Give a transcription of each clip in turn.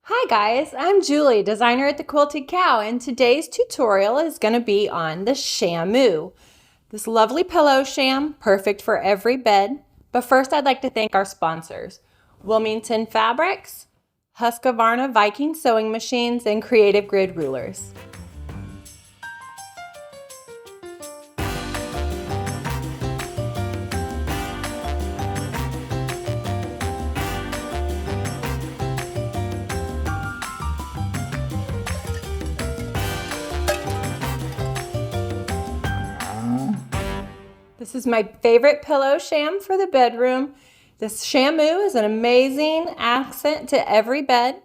Hi guys, I'm Julie, designer at The Quilted Cow, and today's tutorial is going to be on the Shamu. This lovely pillow sham, perfect for every bed. But first I'd like to thank our sponsors, Wilmington Fabrics, Husqvarna Viking Sewing Machines, and Creative Grid Rulers. This is my favorite pillow sham for the bedroom. This Shamu is an amazing accent to every bed.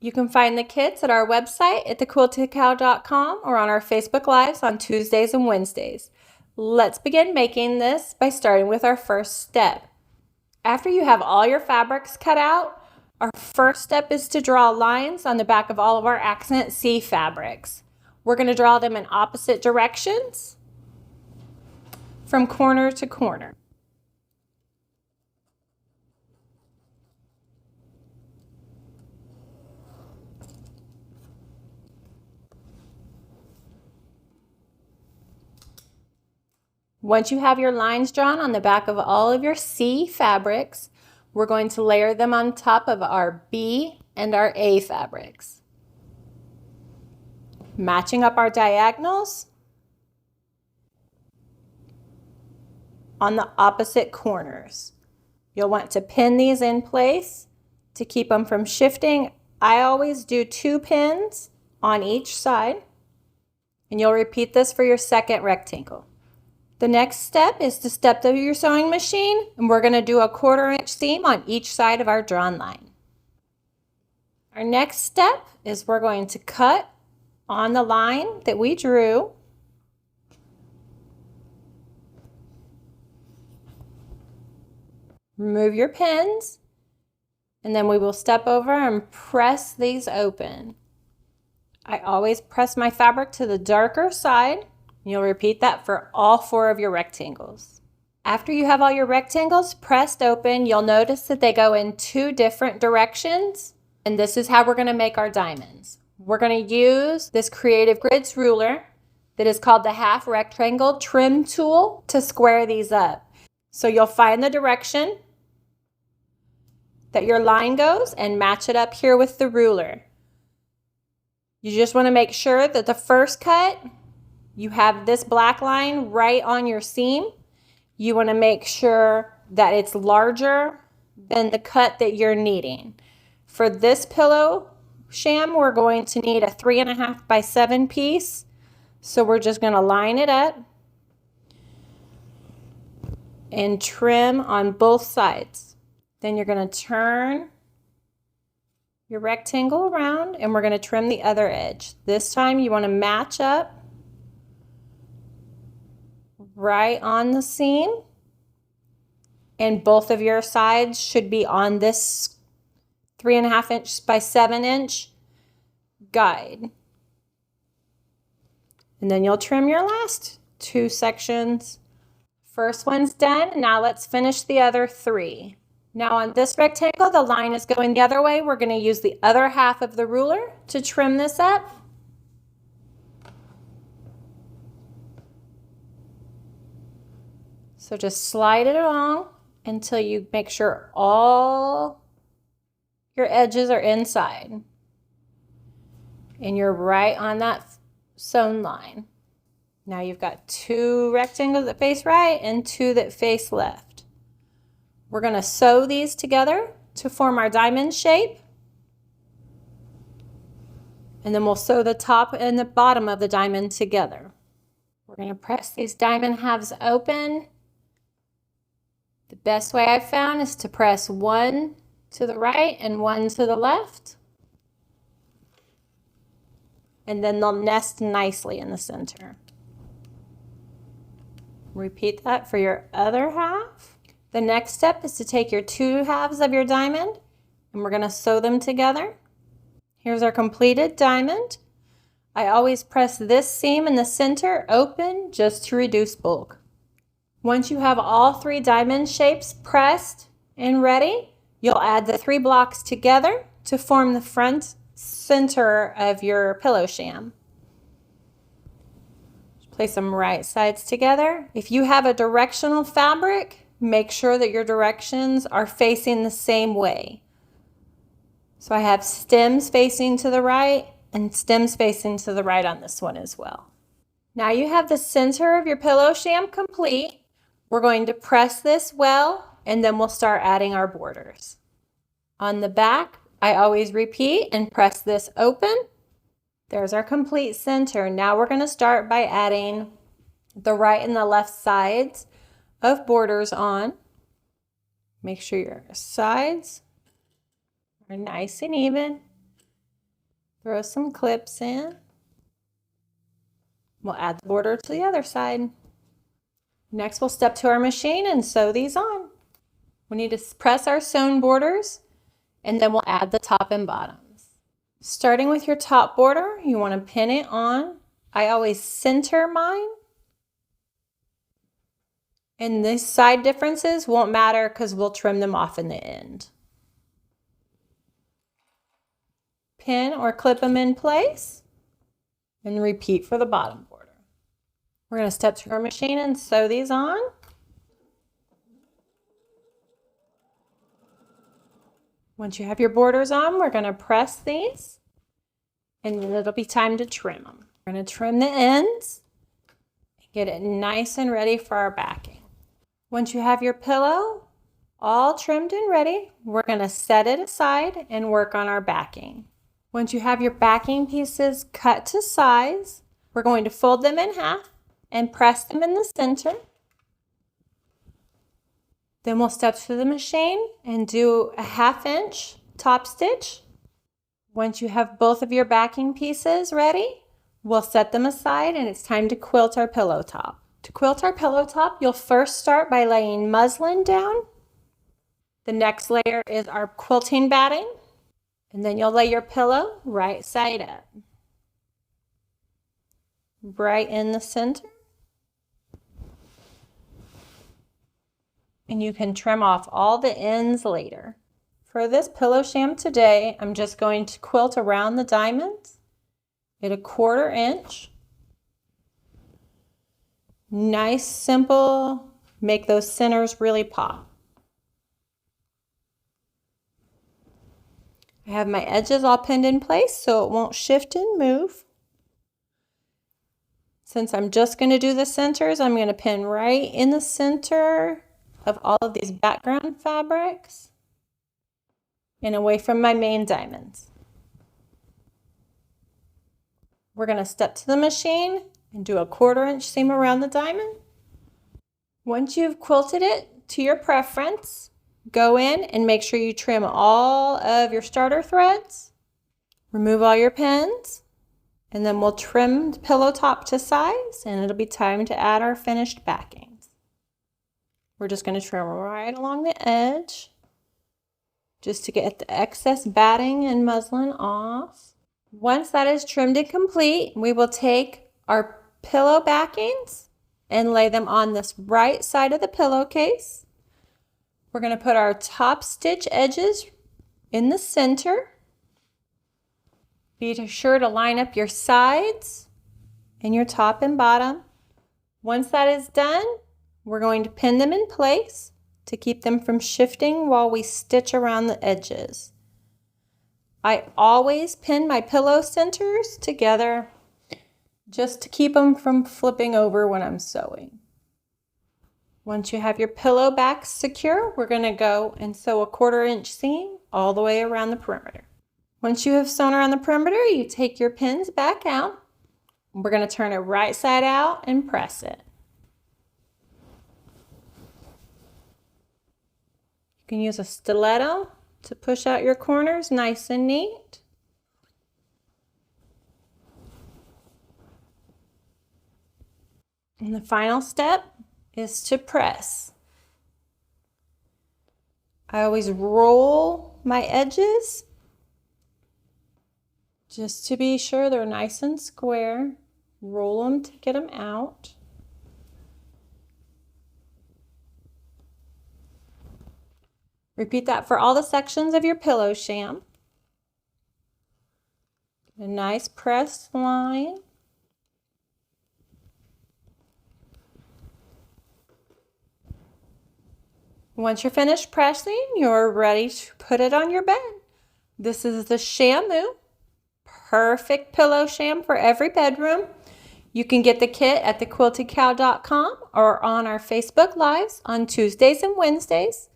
You can find the kits at our website at thequiltedcow.com or on our Facebook Lives on Tuesdays and Wednesdays. Let's begin making this by starting with our first step. After you have all your fabrics cut out, our first step is to draw lines on the back of all of our accent C fabrics. We're going to draw them in opposite directions from corner to corner. Once you have your lines drawn on the back of all of your C fabrics, we're going to layer them on top of our B and our A fabrics. Matching up our diagonals on the opposite corners. You'll want to pin these in place to keep them from shifting. I always do 2 pins on each side, and you'll repeat this for your second rectangle. The next step is to step through your sewing machine, and we're going to do a 1/4 inch seam on each side of our drawn line. Our next step is we're going to cut on the line that we drew. Remove your pins, and then we will step over and press these open. I always press my fabric to the darker side. You'll repeat that for all 4 of your rectangles. After you have all your rectangles pressed open, you'll notice that they go in 2 different directions, and this is how we're going to make our diamonds. We're going to use this Creative Grids ruler that is called the half rectangle trim tool to square these up. So you'll find the direction that your line goes and match it up here with the ruler. You just want to make sure that the first cut, you have this black line right on your seam. You want to make sure that it's larger than the cut that you're needing. For this pillow sham, we're going to need a 3.5 by 7 piece. So we're just going to line it up and trim on both sides. Then you're going to turn your rectangle around and we're going to trim the other edge. This time you want to match up right on the seam, and both of your sides should be on this 3.5 inch by 7 inch guide. And then you'll trim your last 2 sections. First one's done. Now let's finish the other 3. Now on this rectangle, the line is going the other way. We're going to use the other half of the ruler to trim this up. So just slide it along until you make sure all your edges are inside. And you're right on that sewn line. Now you've got 2 rectangles that face right and 2 that face left. We're going to sew these together to form our diamond shape. And then we'll sew the top and the bottom of the diamond together. We're going to press these diamond halves open. The best way I've found is to press 1 to the right and 1 to the left. And then they'll nest nicely in the center. Repeat that for your other half. The next step is to take your 2 halves of your diamond and we're going to sew them together. Here's our completed diamond. I always press this seam in the center open just to reduce bulk. Once you have all 3 diamond shapes pressed and ready, you'll add the 3 blocks together to form the front center of your pillow sham. Place them right sides together. If you have a directional fabric, make sure that your directions are facing the same way. So I have stems facing to the right and stems facing to the right on this one as well. Now you have the center of your pillow sham complete. We're going to press this well, and then we'll start adding our borders. On the back, I always repeat and press this open. There's our complete center. Now we're going to start by adding the right and the left sides of borders on. Make sure your sides are nice and even. Throw some clips in. We'll add the border to the other side. Next, we'll step to our machine and sew these on. We need to press our sewn borders, and then we'll add the top and bottoms. Starting with your top border, you want to pin it on. I always center mine. And these side differences won't matter because we'll trim them off in the end. Pin or clip them in place and repeat for the bottom border. We're going to step to our machine and sew these on. Once you have your borders on, we're going to press these, and then it'll be time to trim them. We're going to trim the ends, get it nice and ready for our backing. Once you have your pillow all trimmed and ready, we're going to set it aside and work on our backing. Once you have your backing pieces cut to size, we're going to fold them in half and press them in the center. Then we'll step to the machine and do a 1/2 inch top stitch. Once you have both of your backing pieces ready, we'll set them aside and it's time to quilt our pillow top. To quilt our pillow top, you'll first start by laying muslin down. The next layer is our quilting batting, and then you'll lay your pillow right side up, right in the center. And you can trim off all the ends later. For this pillow sham today, I'm just going to quilt around the diamonds at 1/4 inch. Nice, simple, make those centers really pop. I have my edges all pinned in place so it won't shift and move. Since I'm just going to do the centers, I'm going to pin right in the center of all of these background fabrics and away from my main diamonds. We're going to step to the machine and do a 1/4 inch seam around the diamond. Once you've quilted it to your preference, go in and make sure you trim all of your starter threads, remove all your pins, and then we'll trim the pillow top to size, and it'll be time to add our finished backings. We're just going to trim right along the edge just to get the excess batting and muslin off. Once that is trimmed and complete, we will take our pillow backings and lay them on this right side of the pillowcase. We're going to put our top stitch edges in the center. Be sure to line up your sides and your top and bottom. Once that is done, we're going to pin them in place to keep them from shifting while we stitch around the edges. I always pin my pillow centers together just to keep them from flipping over when I'm sewing. Once you have your pillow back secure, we're going to go and sew a 1/4 inch seam all the way around the perimeter. Once you have sewn around the perimeter, you take your pins back out. We're going to turn it right side out and press it. You can use a stiletto to push out your corners nice and neat. And the final step is to press. I always roll my edges just to be sure they're nice and square. Roll them to get them out. Repeat that for all the sections of your pillow sham. A nice pressed line. Once you're finished pressing, you're ready to put it on your bed. This is the Shamu, perfect pillow sham for every bedroom. You can get the kit at thequiltedcow.com or on our Facebook Lives on Tuesdays and Wednesdays.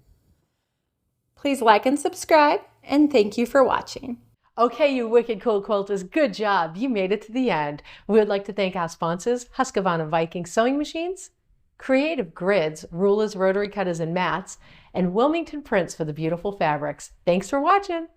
Please like and subscribe, and thank you for watching. Okay, you wicked cool quilters, good job. You made it to the end. We would like to thank our sponsors, Husqvarna Viking Sewing Machines, Creative Grids, rulers, rotary cutters, and mats, and Wilmington Prints for the beautiful fabrics. Thanks for watching.